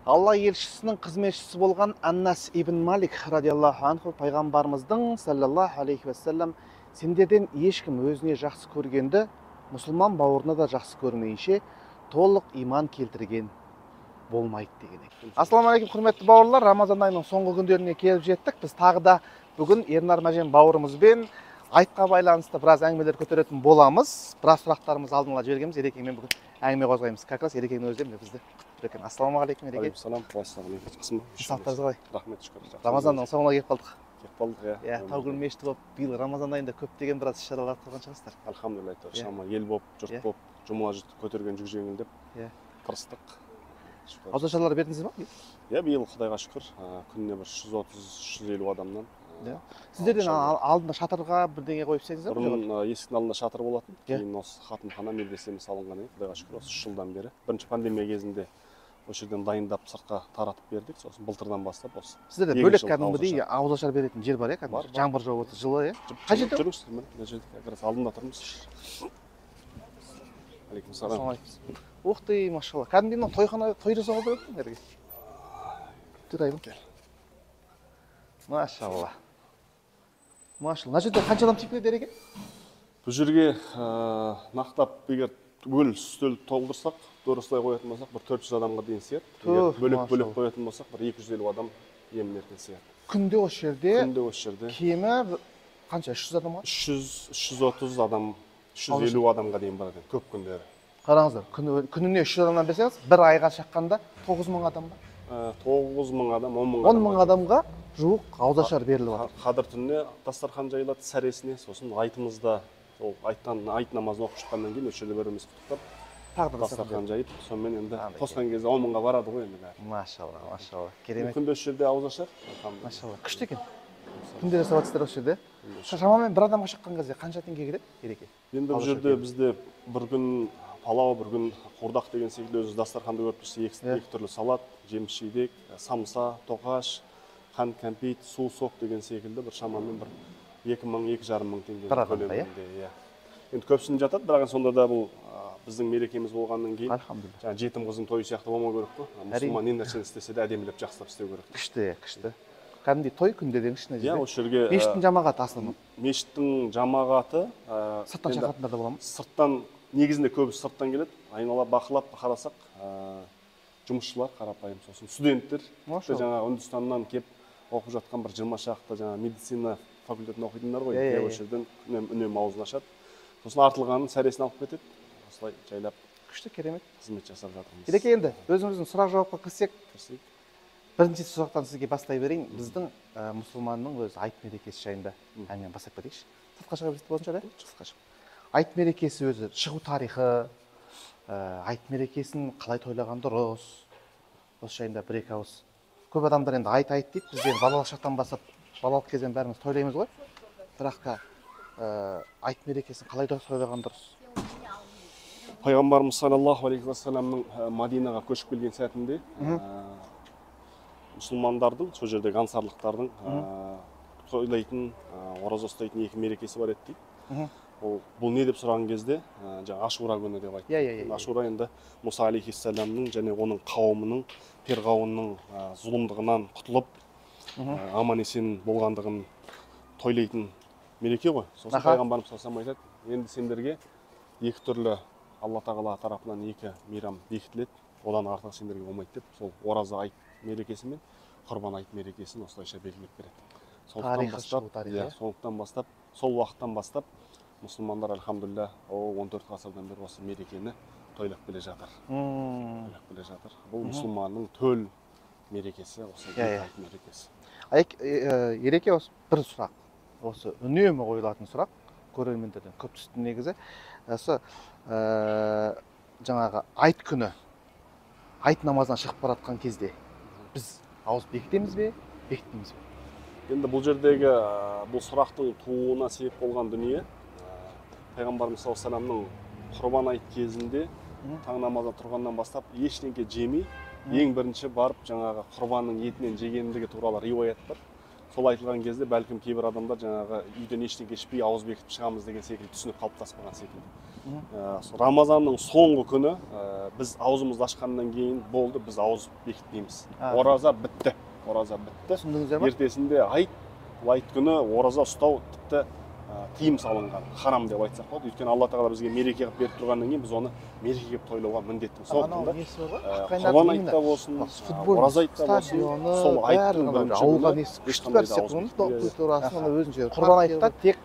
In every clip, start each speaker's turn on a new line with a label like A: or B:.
A: Алла елшісінің қызметшісі болған Аннас ибн Малик радиаллаху анху пайғамбарымыздың саллаллаху алейхи уассалам сендерден ешкім өзіне жақсы көргенді мұсылман бауырына да жақсы көрмейінше толық иман келтірген болмайды деген екен. Ассалаумағалейкум құрметті бауырлар, Рамазан айының соңғы күндеріне келіп жеттік. Біз тағы да бүгін Ернар Мәжен бауырымызбен айтқа байланысты біраз әңгімелер көтеретін боламыз. Біраз сұрақтарымыз алдын ала жібергенбіз. Ерекеңмен бүгін әңгіме қозғаймыз. Как раз Ерекеңнің өзі де бізді күтіп екен. Ассалаумағалейкум Ереке.
B: Алейкум салам.
A: Сақтарыңыз қалай?
B: Рахмет, шүкір.
A: Рамазанның соңына келіп қалдық.
B: Келіп қалдық,
A: иә. Тау күн мешіті болып, биыл Рамазан айында көптеген біраз іс-шаралар қылған шығарсыздар.
B: Альхамдулилля, шама ел болып, жұрт болып, жұмыла көтерген жүк жеңілдеп тырыстық.
A: Аузашарлар бердіңіз ба?
B: Иә, биыл Құдайға шүкір, күніне бір 130-150 адамнан.
A: Сіздерден алдында шатырға бірдеңе қойып істедіңіздер ме?
B: Бұрын есіктің алдында шатыр болатын, кейін осы хатымхана медресеміз салынған еді, Құдайға шүкір, осы 3 жылдан бері. Бірінші пандемия кезінде осы жерден дайындап сыртқа таратып бердік, сосын былтырдан бастап осы.
A: Сіздерде бөлек кәдімгідей ауызашар беретін жер бар, кәдімгі жаңбыр жауып отыр, жылы, қай жерде?
B: Жүріңіздер, мына жерде, қазір алдында тұрмыз. Алейкум салам.
A: Ух ты, машалла. Кәдімгі мына тойхана той жасауға береді ме? Жүрайын. Машалла. Машалла. Мына жерде қанша адам тиіп келеді Ереке?
B: Бұл жерге нақтап егер түгел үстел толтырсақ, дұрыслай қоятын болсақ, бір 400 адамға дейін сияды. Егер бөлек қоятын болсақ, бір 250 адам емін-еркін сияды.
A: Күнде осы жерде?
B: Күнде осы жерде.
A: Кемі қанша? 300 адам ма?
B: 330 адам, 350 адамға дейін бар екен, көп күндері.
A: Қараңыздар, күніне 300 адамнан берсеңіз, бір айға шаққанда 9000 адам ба?
B: 9000 адам, 10000
A: адам. 10000 адамға жуық ауызашар беріліп жатыр.
B: Қадір түніне дастархан жайылады, сәресіне, сосын айтымызда сол айт намазын оқып шыққаннан кейін осы жерде бір-біріміз құттықтап дастархан жайып, сонымен енді қосқан кезде 10000-ға барады ғой енді бәрі.
A: Машалла, машалла. Керемет.
B: Күнде осы жерде ауызашар.
A: Машалла. Күшті екен. Күнде жасап жатсыздар осы жерде. Шамамен бір адамға шыққан кезде қанша теңге кетеді, Ереке?
B: Енді бұл жерде бізде бір күн палау, бір күн қордақ деген секілді өзі дастарханды көріп тұрса екі түрлі салат, жеміс жидек, самса, тоқаш, қант, кәмпит, су, сок деген секілді бір шамамен бір 2000-2500 теңге көлемінде. Енді көпсін жатады, бірақ сонда да бұл біздің мерекеміз болғаннан кейін жаңа жетім қыздың тойы сияқты болмау керек қой. Мұсылман не нәрсені істесе де әдемілеп жақсылап істеу керек.
A: Күшті, күшті. Кәдімгідей той күндердің ішіне жерде.
B: Иә, осы жерге
A: мешіттің жамағаты асылы.
B: Мешіттің жамағаты
A: сырттан шақыратындар да бола ма?
B: Сырттан, негізінде көбісі сырттан келеді. Айнала бақылап қарасақ, жұмысшылар қарапайым, сосын студенттер, жаңа Үндістаннан келіп оқып жатқан бір 20 шақты жаңа медицина факультетін оқитындар ғой. Осы жерден үнемі аузын ашады. Сосын артылғанын сәресін алып кетеді. Осылай жайлап
A: күшті, керемет
B: қызмет жасап жатырмыз.
A: Ереке, енді өзіміздің сұрақ-жауапқа кірсек, бірінші сұрақтан сізге бастай берейін. Біздің мұсылманның өзі айт мерекесі жайында әңгіме бастап кетейікші. Сыртқа шыға берсек болатын шығар, сыртқа шығып. Айт мерекесі өзі шығу тарихы, айт мерекесін қалай тойлаған дұрыс, осы жайында бір-екі ауыз. Көп адамдар енді айт дейді, бізден балалық шақтан бастап, балалық кезден бәріміз тойлаймыз ғой. Бірақ айт мерекесін қалай тойлаған дұрыс?
B: Пайғамбарымыз саллаллаху алейхи уассаламның Мадинаға көшіп келген сәтінде мұсылмандардың, сол жердегі ансарлықтардың тойлайтын, ораза ұстайтын екі мерекесі бар еді дейді. Бұл не деп сұраған кезде, жаңа Ашура күні деп айтты. Ашура енді Мұса алейхиссаламның және оның қауымының Перғауынның зұлымдығынан құтылып, аман-есен болғандығын тойлайтын мереке ғой. Сосын пайғамбарымыз саллаллаху айтады, енді сендерге екі түрлі Алла тағала тарапынан екі мейрам бекітіледі, одан артық сендерге болмайды деп, сол ораза айт мерекесі мен құрбан айт мерекесін осылайша белгілеп береді. Сондықтан бастап, сол уақыттан бастап мұсылмандар альхамдулилля 14 ғасырдан бері осы мерекені тойлап келе жатыр. Бұл мұсылманның төл мерекесі, осы айт мерекесі.
A: Ереке, осы бір сұрақ, осы үнемі қойылатын сұрақ, көрермендерден көп түсті негізі. Осы жаңағы айт күні, айт намазынан шығып баратқан кезде біз ауыз бекітеміз бе, бекітпейміз бе?
B: Енді бұл жердегі бұл сұрақтың тууына себеп болған дүние Пайғамбарымыз саллаллаху алейхи вассаламның құрбан айт кезінде таң намаздан тұрғаннан бастап ештеңке жемей, ең бірінші барып жаңағы құрбанның етінен жегендігі туралы риуаят бар. Сол айтылған кезде бәлкім кейбір адамдар жаңағы үйден ештеңке ішпей ауыз бекітіп шығамыз деген секілді түсініп қалыптаспаған секілді. Рамазанның соңғы күні біз аузымызды ашқаннан кейін болды, біз ауыз бекітпейміз. Ораза бітті.
A: Түсіндіңіздер ме?
B: Ертесінде айт күні ораза ұстау тіпті тыйым салынған, харам деп айтсақ болады. Өйткені Алла тағала бізге мереке қылып беріп тұрғаннан кейін біз оны мереке қылып тойлауға міндеттіміз. Сондықтан құрбан айтта болсын, ораза айтта болсын, сол айттың бірінші
A: ауылға несі күшті бәрі турасында өзінше құрбан айтта тек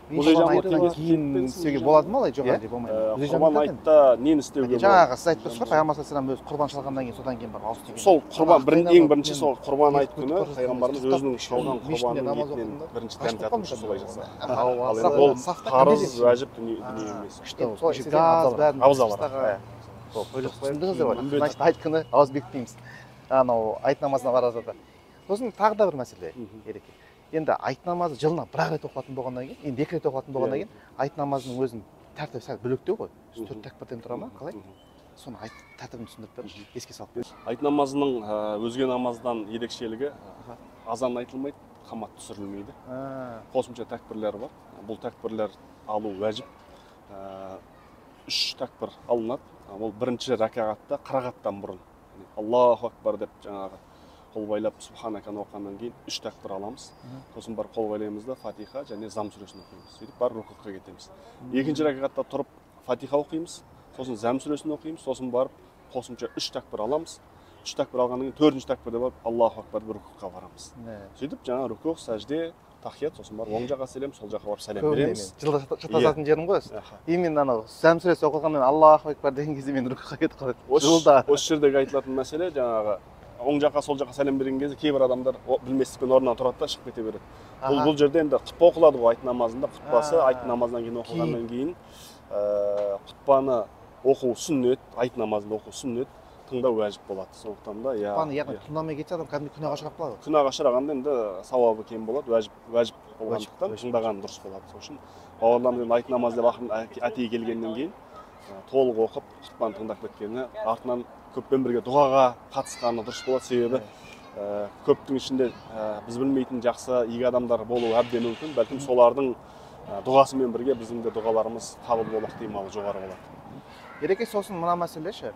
A: кейін істеуге болады ма, алай жоқ әлде болмайды?
B: Құрбан айтта нені істеуге болады?
A: Жаңағы сіз айтып тұрсыз ғой, пайғамбар саллаллаху алейхи өзі құрбан шалғаннан кейін содан кейін барып ауыз тиген.
B: Сол құрбан ең бірінші сол құрбан айт күні пайғамбарымыз өзінің шалған құрбанның етінен бірінші дәм татушы солай жасады. Ол парыз, уәжіп дүние емес.
A: Айт күні ауыз бекітпейміз. Анау айт намазына бара жатыр. Сосын тағы да бір мәселе, Ереке. Енді айт намазы жылына бір-ақ рет оқылатын болғаннан кейін, енді 2 рет оқылатын болғаннан кейін, айт намазының өзін тәртібі сәл бөлектеу ғой. 4 тәкбірден тұра ма, қалай? Соны айт тәртібін түсіндіріп беріңізші, еске салып беріңізші.
B: Айт намазының өзге намаздан ерекшелігі азан айтылмайды, қамат түсірілмейді. Қосымша тәкбірлер бар. Бұл тәкбірлер алу уәжіп. 3 тәкбір алынады. Ол бірінші ракағатта қырағаттан бұрын. Аллаху акбар деп жаңағы қол байлап субханаканы оқығаннан кейін 3 тәкбір аламыз. Сосын бар қол байлаймыз да Фатиха және Зам сүресін оқимыз. Сөйтіп бар рукуға кетеміз. Екінші ракағатта тұрып Фатиха оқимыз. Сосын Зам сүресін оқимыз. Сосын барып қосымша 3 тәкбір аламыз. 3 тәкбір алғаннан кейін 4-ші тәкбірде барып Аллаху акбар бір рукуға барамыз. Сөйтіп жаңа рукух, сәжде, тахият, сосын барып оң жаққа сәлем, сол жаққа барып сәлем береміз.
A: Жылда жататын жерім ғой. Именно анау Зам сүресі оқылғаннан Аллаху акбар деген кезде мен рукуға кетіп қалады. Жылда.
B: Осы жердегі айтылатын мәселе жаңағы оң жаққа сол жаққа сәлем берген кезде кейбір адамдар білместікпен орнынан тұрады да шығып кете береді. Бұл жерде енді құтпа оқылады ғой айт намазында. Құтпасы айт намазынан кейін оқылғаннан кейін құтпаны оқу сүннет, айт намазында оқу сүннет, тыңдау уәжіп болады. Сондықтан да
A: құтпаны яғни тыңдамай кетсе адам кәдімгі күнәға ұшырап қалады.
B: Күнәға ұшырағанда енді сауабы кем болады, уәжіп болғандықтан тыңдаған дұрыс болады. Сол үшін бауырларымыз айт намаз деп әтей келгеннен кейін толық оқып құтпаны тыңдап кеткені, артынан көппен бірге дұғаға қатысқаны дұрыс болады. Себебі көптің ішінде біз білмейтін жақсы игі адамдар болуы әбден мүмкін. Бәлкім солардың дұғасымен бірге біздің де дұғаларымыз қабыл болу ықтималы жоғары болады.
A: Ереке, сосын мына мәселе ше.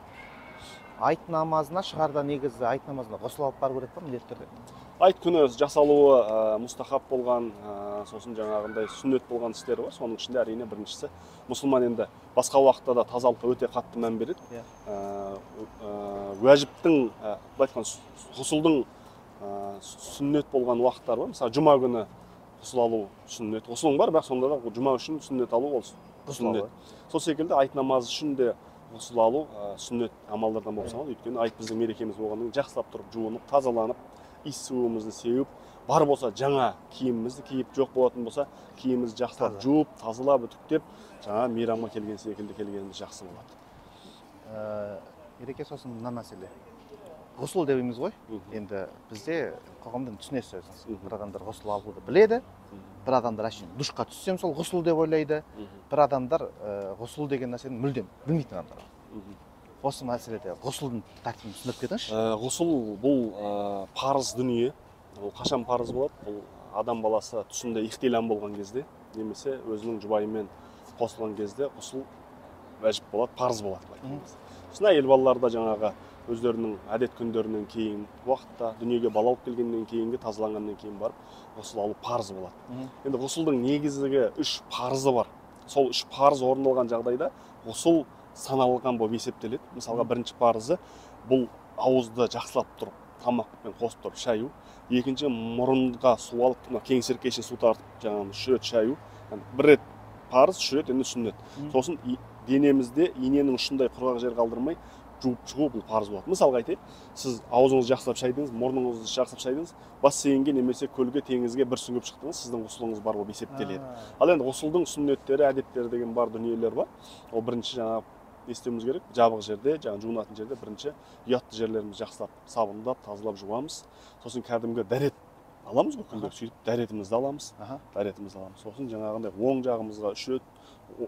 A: Айт намазына шығарда негізі айт намазына ғұсыл алып бару керек па міндетті түрде?
B: Айт күні жасалуы мұстахаб болған, сосын жаңағындай сүннет болған істері бар. Соның ішінде әрине біріншісі мұсылман енді басқа уақытта да тазалыққа өте қатты мән береді. Уәжіптің, былай айтқан ғұсылдың сүннет болған уақыттар бар. Мысалы, жұма күні ғұсыл алу сүннет. Ғұсылың бар, бірақ сонда да жұма үшін сүннет алу ол сүннет. Сол секілді айт намазы үшін де ғұсыл алу сүннет амалдардан болып саналады. Өйткені айт біздің мерекеміз болғаннан кейін жақсылап тұрып, жуынып, тазаланып, иіс суымызды сеуіп, бар болса жаңа киімімізді киіп, жоқ болатын болса киімімізді жақсылап жуып, тазалап, үтіктеп, жаңа мейрамға келген секілді келгеніміз жақсы болады.
A: Ереке, сосын мына мәселе. Ғұсыл дейміз ғой. Енді бізде қоғамда түсінесіз өзіңіз. Бір адамдар ғұсыл алуды біледі, бір адамдар әшейін душқа түссем сол ғұсыл деп ойлайды, бір адамдар ғұсыл деген нәрсені мүлдем білмейтін адамдар. Осы мәселеде ғұсылдың тәртібін түсіндіріп кетіңізші.
B: Ғұсыл бұл парыз дүние. Ол қашан парыз болады? Бұл адам баласы түсінде ихтилам болған кезде, немесе өзінің жұбайымен қосылған кезде ғұсыл уәжіп болады, парыз болады. Сосын әйел балаларда жаңағы өздерінің әдет күндерінен кейін уақытта дүниеге бала алып келгеннен кейінгі тазаланғаннан кейін барып ғұсыл алу парыз болады. Енді ғұсылдың негізгі 3 парызы бар. Сол 3 парыз орындалған жағдайда ғұсыл саналған болып есептеледі. Мысалға бірінші парызы бұл ауызды жақсылап тұрып, тамақпен қосып тұрып шаю. Екінші мұрынға су алып, кеңсіркеше су тартып, жаңағы 3 рет шаю. Бір рет парыз, 3 рет енді сүннет. Сосын денемізде иненің ұшындай құрғақ жер қалдырмай жуып шығу бұл парыз болады. Мысалға айтайық, сіз аузыңызды жақсылап шайдыңыз, мұрныңызды жақсылап шайдыңыз, бассейнге немесе көлге, теңізге бір сүңгіп шықтыңыз, сіздің ғұсылыңыз бар болып есептеледі. Ал енді ғұсылдың сүннеттері, әдеттері деген бар дүниелер бар. Ол бірінші жаңағы естуіміз керек, жабық жерде, жаңағы жуынатын жерде бірінші ұятты жерлерімізді жақсылап сабындап, тазалап жуамыз. Сосын кәдімгі дәрет аламыз ғой, күнде сөйтіп дәретімізді аламыз. Сосын жаңағындай оң жағымызға 3 рет,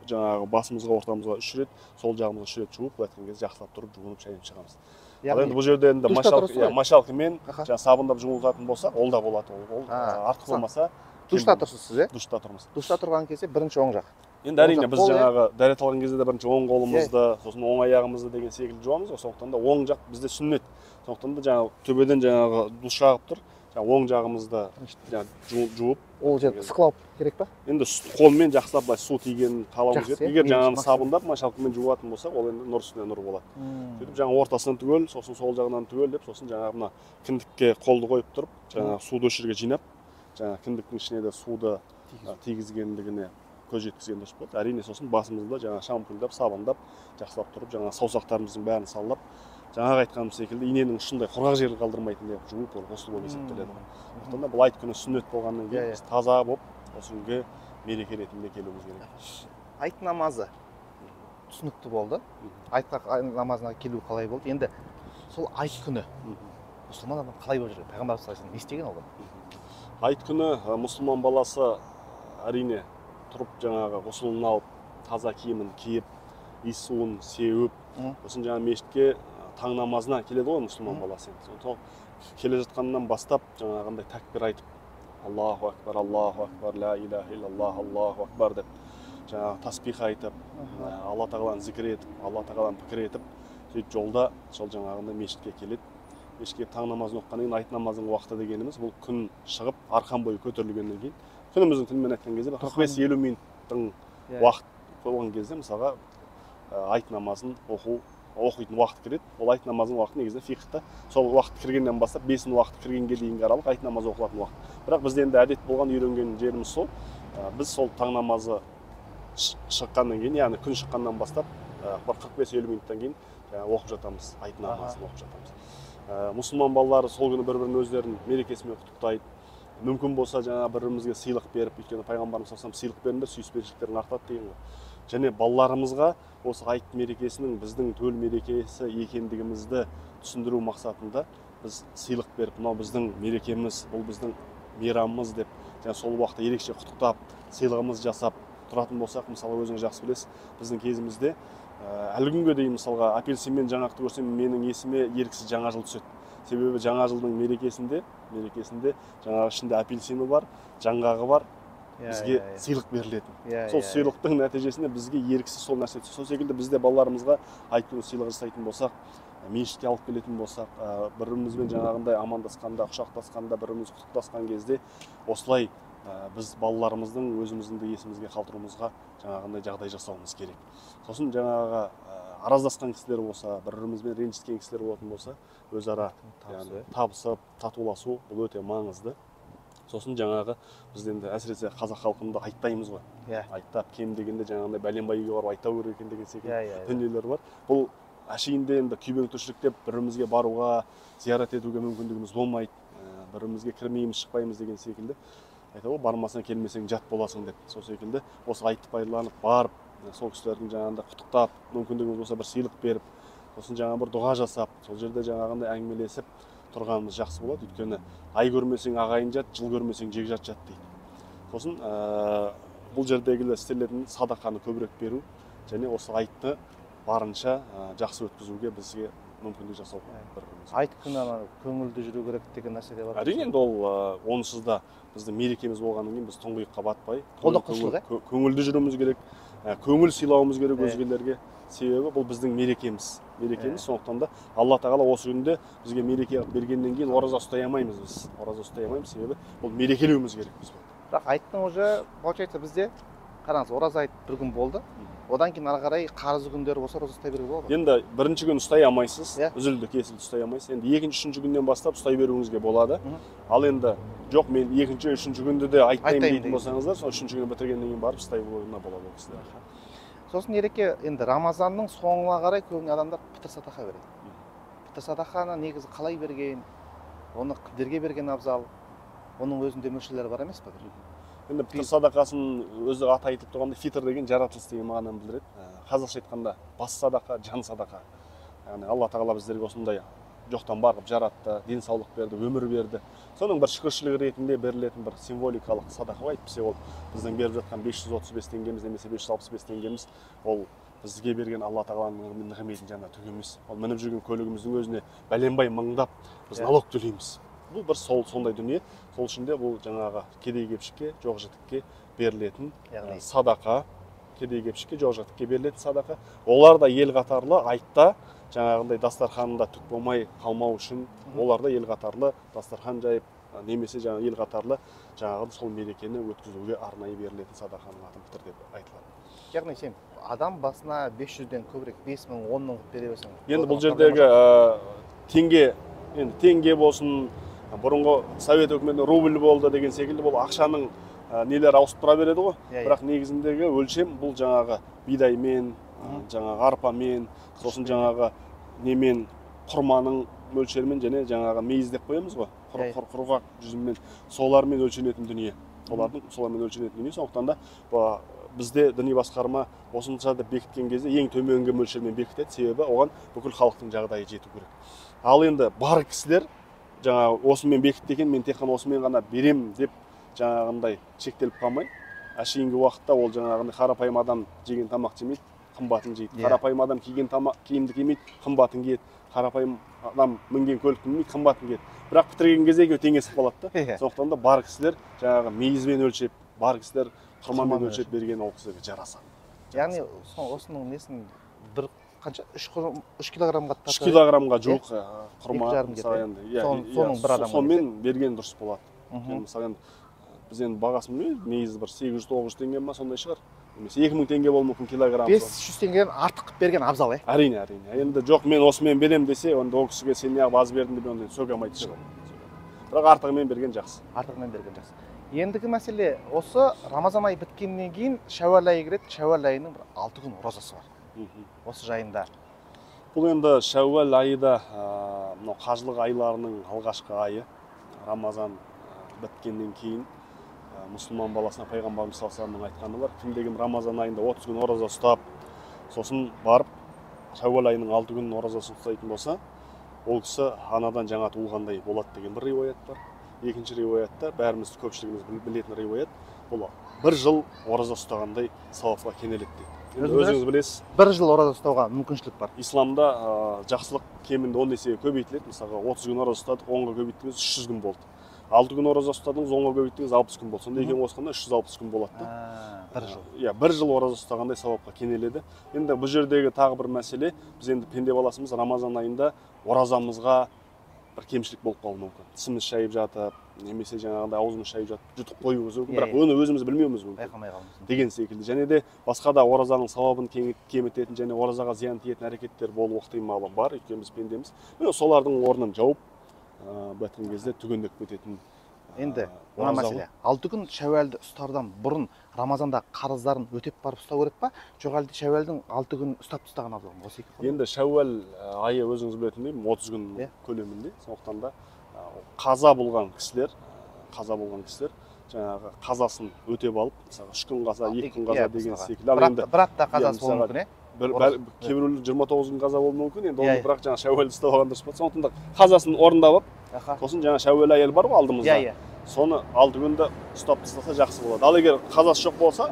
B: жаңағы басымызға, ортамызға 3 рет, сол жағымызға 3 рет жуып, айтқан кезде жақсылап тұрып, жуынып, шайынып шығамыз. Енді бұл жерде енді машалкамен сабындап жуылатын болса, ол да болады. Ол артық болмаса.
A: Душта тұрсыз сіз,
B: Душта тұрмыз.
A: Душта тұрған кезде бірінші оң жақ.
B: Енді әрине біз жаңағы дәрет алған кезде де бірінші оң қолымызды, сосын оң аяғымызды деген секілді жуамыз ғой. Сондықтан да оң жақ бізде сүннет. Сондықтан да жаңағы төбеден жаңағы душ жағып тұр. Жаңағы оң жағымызды жуып.
A: Ол жерді ысқылау керек па?
B: Енді қолмен жақсылап былай су тигенін қалауымыз керек. Егер жаңағы сабындап машалкамен жуатын болсақ, ол енді нұр үстіне нұр болады. Сөйтіп жаңағы ортасынан түгел, сосын сол жағынан түгел деп, сосын жаңағы мына кіндікке қолды қойып тұрып, жаңағы суды осы жерге жинап, жаңағы кіндіктің ішіне де суды тигізгендігіне көз жеткізген дұрыс болады. Әрине сосын басымызды жаңағы шампуньдап, сабындап, жақсылап тұрып, жаңағы саусақтарымыздың бәрін саллап, жаңағы айтқаным секілді иненің ұшындай құрғақ жер қалдырмайтын деп жуып ол ғұсыл болып есептеледі. Сондықтан да бұл айт күні сүннет болғаннан кейін біз таза болып осы күнге мереке ретінде келуіміз керек.
A: Айт намазы түсінікті болды. Айт намазына келу қалай болды? Енді сол айт күні мұсылман адам қалай болып жүр? Пайғамбар саллаллаху алейхи вассалам не істеген ол?
B: Айт күні мұсылман баласы әрине тұрып жаңағы ғұсылын алып, таза киімін киіп, иіс суын сеуіп, сосын жаңағы мешітке таң намазына келеді ғой мұсылман баласы. Сондықтан келе жатқаннан бастап жаңағындай тәкбир айтып, Аллаху акбар, ла иляха иллаллах, Аллаху акбар деп жаңағы таспих айтып, Алла тағаланы зікір етіп, Алла тағаланы пікір етіп, сөйтіп жолда сол жаңағындай мешітке келеді. Мешітке таң намазын оқығаннан кейін айт намазының уақыты дегеніміз бұл күн шығып арқан бойы көтерілгеннен кейін күніміздің тілімен айтқан кезде 45-50 минуттың уақыт болған кезде мысалға айт намазын оқитын уақыт кіреді. Ол айт намазының уақыты негізінде фиқхта сол уақыт кіргеннен бастап 5-ін уақыт кіргенге дейінгі аралық айт намазы оқылатын уақыт. Бірақ бізде енді әдет болған үйренген жеріміз сол. Біз сол таң намазы шыққаннан кейін, яғни күн шыққаннан бастап 45-50 минуттан кейін оқып жатамыз, айт намазын оқып жатамыз. Мұсылман балалары сол күні бір-бірін өздерінің мерекесімен құттықтайды. Мүмкін болса жаңа бірімізге сыйлық беріп, өйткені пайғамбарымыз саллаллаху алейхи вассалам сыйлық беріңдер, сүйіспеншіліктерін артады деген ғой. Және балаларымызға осы айт мерекесінің біздің төл мерекесі екендігімізді түсіндіру мақсатында біз сыйлық беріп, мынау біздің мерекеміз, бұл біздің мейрамымыз деп, және сол уақытта ерекше құттықтап, сыйлығымыз жасап тұратын болсақ, мысалы өзіңіз жақсы білесіз, біздің кезімізде әлі күнге дейін мысалға апельсинмен жаңақты көрсем, менің есіме еріксіз жаңа жыл түседі. Себебі жаңа жылдың мерекесінде жаңағы ішінде апельсині бар, жаңғағы бар, бізге сыйлық берілетін. Сол сыйлықтың нәтижесінде бізге еріксіз сол нәрсе түседі. Сол секілді бізде балаларымызға айт күні сыйлық жасайтын болсақ, мешітке алып келетін болсақ, бірімізбен жаңағындай амандасқанда, құшақтасқанда, біріміз құттықтасқан кезде осылай біз балаларымыздың өзіміздің де есімізге қалдыруымызға жаңағындай жағдай жасауымыз керек. Сосын жаңағы араздасқан кісілер болса, бір-бірімізбен ренжіскен кісілер болатын болса, өзара табысып, татуласу бұл өте маңызды. Сосын жаңағы біз енді әсіресе қазақ халқында айттаймыз ғой. Айттап кем дегенде жаңағындай бәленбай үйге барып айтау керек екен деген секілді дүниелер бар. Бұл әшейінде енді күйбең тіршілік деп бірімізге баруға, зиярат етуге мүмкіндігіміз болмайды. Бірімізге кірмейміз, шықпаймыз деген секілді. Айтады ғой, бармасаң келмесең жат боласың деп. Сол секілді осы айтты пайдаланып барып, сол кісілердің жаңағында құттықтап, мүмкіндігіміз болса бір сыйлық беріп, сосын жаңағы бір дұға жасап, сол жерде жаңағындай әңгімелесіп тұрғанымыз жақсы болады. Өйткені ай көрмесең ағайын жат, жыл көрмесең жекжат жат дейді. Сосын бұл жердегілер істелетін садақаны көбірек беру және осы айтты барынша жақсы өткізуге бізге мүмкіндік жасау.
A: Айт күні көңілді жүру керек деген нәрсе де бар.
B: Әрине енді ол онсыз да біздің мерекеміз болғаннан кейін біз тұңғиыққа батпай, көңілді жүруіміз керек, көңіл сыйлауымыз керек өзгелерге. Себебі бұл біздің мерекеміз. Сондықтан да Алла тағала осы күнде бізге мереке бергеннен кейін ораза ұстай алмаймыз біз. Ораза ұстай алмаймыз, себебі бұл мерекелеуіміз керек біз.
A: Бірақ айттың уже получается бізде қараңыз, ораза айт бір күн болды. Одан кейін ары қарай қарызы күндері болса ораза ұстай беруге болады.
B: Енді бірінші күн ұстай алмайсыз, үзілді кесілді ұстай алмайсыз. Енді екінші, үшінші күннен бастап ұстай беруіңізге болады. Ал енді жоқ, мен екінші, үшінші күнді де айтпаймын дейтін болсаңыздар, сол үшінші күні бітіргеннен кейін барып ұстай беруіне болады ол кісілер.
A: Сосын ереке енді Рамазанның соңына қарай көбіне адамдар пітір садақа береді. Пітір садақаны негізі қалай берген, оны кімдерге берген абзал, оның өзінде мөлшерлері бар емес пе?
B: Енді пітір садақасын өзі аты айтылып тұрғанда фитр деген жаратылыс деген мағынаны білдіреді. Қазақша айтқанда бас садақа, жан садақа. Яғни Алла тағала біздерге осындай жоқтан барып жаратты, денсаулық берді, өмір берді. Соның бір шүкіршілік ретінде берілетін бір символикалық садақа айтпесе, ол біздің беріп жатқан 535 теңгеміз немесе 565 теңгеміз, ол бізге берген Алла тағаланың нығметін жаңа түк емес. Ол мініп жүрген көлігіміздің өзіне бәленбай мыңдап біз налог төлейміз. Бұл бір сондай дүние. Сол үшін де бұл жаңағы кедей кепшікке, жоқ жітікке берілетін садақа, кедей кепшікке жоқ жігітке берілетін садақа. Олар да ел қатарлы айтта жаңағындай дастарханында түк болмай қалмау үшін олар да ел қатарлы дастархан жайып немесе жаңа ел қатарлы жаңағы сол мерекені өткізуге арнайы берілетін садақаның атын пітір деп айтылады.
A: Яғни сен адам басына 500-ден көбірек 5000, 10 000 қылып бере берсең.
B: Енді бұл жердегі теңге, енді теңге болсын, бұрынғы совет өкіметінің рубль болды деген секілді бұл ақшаның нелер ауысып тұра береді ғой. Бірақ негізіндегі өлшем бұл жаңағы бидаймен, жаңағы арпамен, сосын жаңағы немен, құрманың мөлшермен және жаңағы мейіз деп қоямыз ғой. Құрғақ жүзіммен солармен өлшенетін дүние. Солармен өлшенетін дүние. Сондықтан да бізде діни басқарма осынша да бекіткен кезде ең төменгі мөлшермен бекітеді, себебі оған бүкіл халықтың жағдайы жету керек. Ал енді бар кісілер жаңағы осымен бекітті екен, мен тек қана осымен ғана берем деп жаңағындай шектеліп қалмай, әшейінгі уақытта ол жаңағындай қарапайым адам жеген тамақ жемейді, қымбатын жейді. Қарапайым адам киген киімді кимейді, қымбатын киеді. Қарапайым адам мінген көлікті мінбейді, қымбатын киеді. Бірақ бітірген кезде екеуі теңесіп қалады да. Сондықтан да бар кісілер жаңағы мейізбен өлшеп, бар кісілер құрмамен өлшеп берген ол кісілерге жарасады.
A: Яғни осының несін бір қанша 3 килограммға
B: 3 килограммға жуық құрма
A: соның бір адамға
B: сонымен берген дұрыс болады. Мысалы біз енді бағасын білмейміз, мейіз бір 800-900 теңге ма сондай шығар. Немесе 2000 теңге болуы мүмкін килограмм.
A: 500 теңгеден артық берген абзал,
B: Әрине. Енді жоқ, мен осымен берем десе, онда ол кісіге сен неғып аз бердің деп онда сөге алмайды шығар. Бірақ артығымен берген жақсы.
A: Артығымен берген жақсы. Ендігі мәселе осы Рамазан айы біткеннен кейін Шәуәл айы кіреді. Шәуәл айының 6 күн оразасы бар. Осы жайында.
B: Бұл енді Шәуәл айы да қажылық айларының алғашқы айы. Рамазан біткеннен кейін мұсылман баласына пайғамбарымыз саллаллаху алейхи вассаламның айтқаны бар. Кімде-кім Рамазан айында 30 күн ораза ұстап, сосын барып Шәуәл айының 6 күн оразасын ұстайтын болса, ол кісі анадан жаңа туылғандай болады деген бір риуаят бар. Екінші риуаятта бәріміз көпшілігіміз білетін риуаят, бұл 1 жыл ораза ұстағандай сауапқа кенеледі дейді. Өзіңіз білесіз.
A: 1 жыл ораза ұстауға мүмкіншілік бар.
B: Исламда жақсылық кемінде 10 есеге көбейтіледі. Мысалға 30 күн ораза ұстадық, 10-ға көбейттіңіз 300 күн болды. 6 күн ораза ұстадыңыз, 10-ға көбейттіңіз 60 күн болды. Сонда екеуін қосқанда 360 күн болады.
A: 1 жыл.
B: 1 жыл ораза ұстағандай сауапқа кенеледі. Енді бұл жердегі тағы бір мәселе, біз енді пенде баласымыз Рамазан айында оразамызға бір кемшілік болып қалуы мүмкін. Тісіміз шайып жатып, немесе жаңағындай аузымыз шайып жатып, жұтып қоюымыз мүмкін, бірақ оны өзіміз білмеуіміз мүмкін.
A: Байқамай қалуымыз
B: деген секілді. Және де басқа да оразаның сауабын кемітетін және оразаға зиян тиетін әрекеттер болу ықтималы бар, өйткені біз пендеміз. Міне солардың орнын жауып, бәткен кезде түгендеп кететін.
A: Енді мына мәселе. 6 күн Шәуәлді ұстардан бұрын Рамазанда қарыздарын өтеп барып ұстау керек па? Жоқ әлде Шәуәлдің 6 күн ұстап тастаған абзал ма?
B: Енді Шәуәл айы өзіңіз білетіндей 30 күн көлемінде. Сондықтан да қаза болған кісілер жаңағы қазасын өтеп алып, мысалы 3 күн қаза, 2 күн қаза деген секілді.
A: Бір апта қазасы болуы мүмкін,
B: Кейбіреулер 29 күн қаза болуы мүмкін, енді оны бірақ жаңа Шәуәлді ұстап алған дұрыс болады. Сондықтан да қазасын орындап, сосын жаңа Шәуәл айы бар ғой алдымызда. Соны 6 күнді ұстап тастаса жақсы болады. Ал егер қазасы жоқ болса,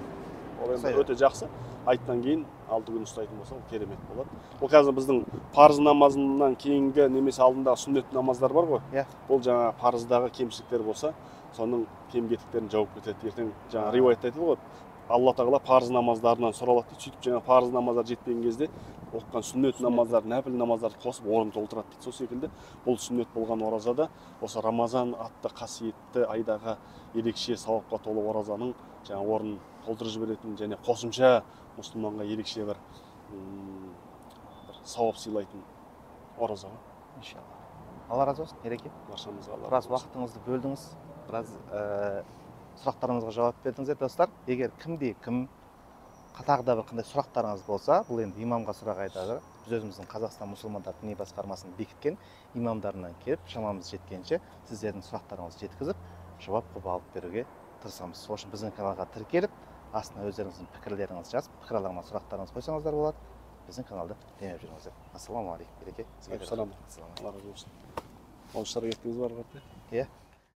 B: ол енді өте жақсы. Айттан кейін 6 күн ұстайтын болса, ол керемет болады. Ол қазір біздің парыз намазынан кейінгі немесе алдындағы сүннет намаздар бар ғой. Ол жаңа парыздағы кемшіліктер болса, соның кем-кетіктерін жауып кетеді. Ертең жаңа риуаятта айтылды ғой, Алла тағала парыз намаздарынан сұралады дейді. Сөйтіп жаңа парыз намаздар жетпеген кезде оқыған сүннет намаздар, нәпіл намаздарды қосып орнын толтырады дейді. Сол секілді бұл сүннет болған оразада осы Рамазан атты қасиетті айдағы ерекше сауапқа толы оразаның жаңа орнын толтырып жіберетін және қосымша мұсылманға ерекше бір сауап сыйлайтын ораза.
A: Иншалла. Алла разы болсын, Ереке.
B: Баршамызға Алла.
A: Біраз уақытыңызды бөлдіңіз, біраз сұрақтарыңызға жауап бердіңіздер, достар. Егер кім тағы да бір қандай сұрақтарыңыз болса, бұл енді имамға сұрақ айтады. Біз өзіміздің Қазақстан мұсылмандар діни басқармасын бекіткен имамдарынан келіп, шамамыз жеткенше сіздердің сұрақтарыңызды жеткізіп, жауап қылып алып беруге тырысамыз. Сол үшін біздің каналға тіркеліп, астына өздеріңіздің пікірлеріңізді жазып, пікір алаңына сұрақтарыңызды қойсаңыздар болады. Біздің каналды демеп жүріңіздер. Ассаламу алейкум, Ереке.
B: Алла разы болсын. Ауылшыларға кеткеніңіз бар ғой?
A: Иә.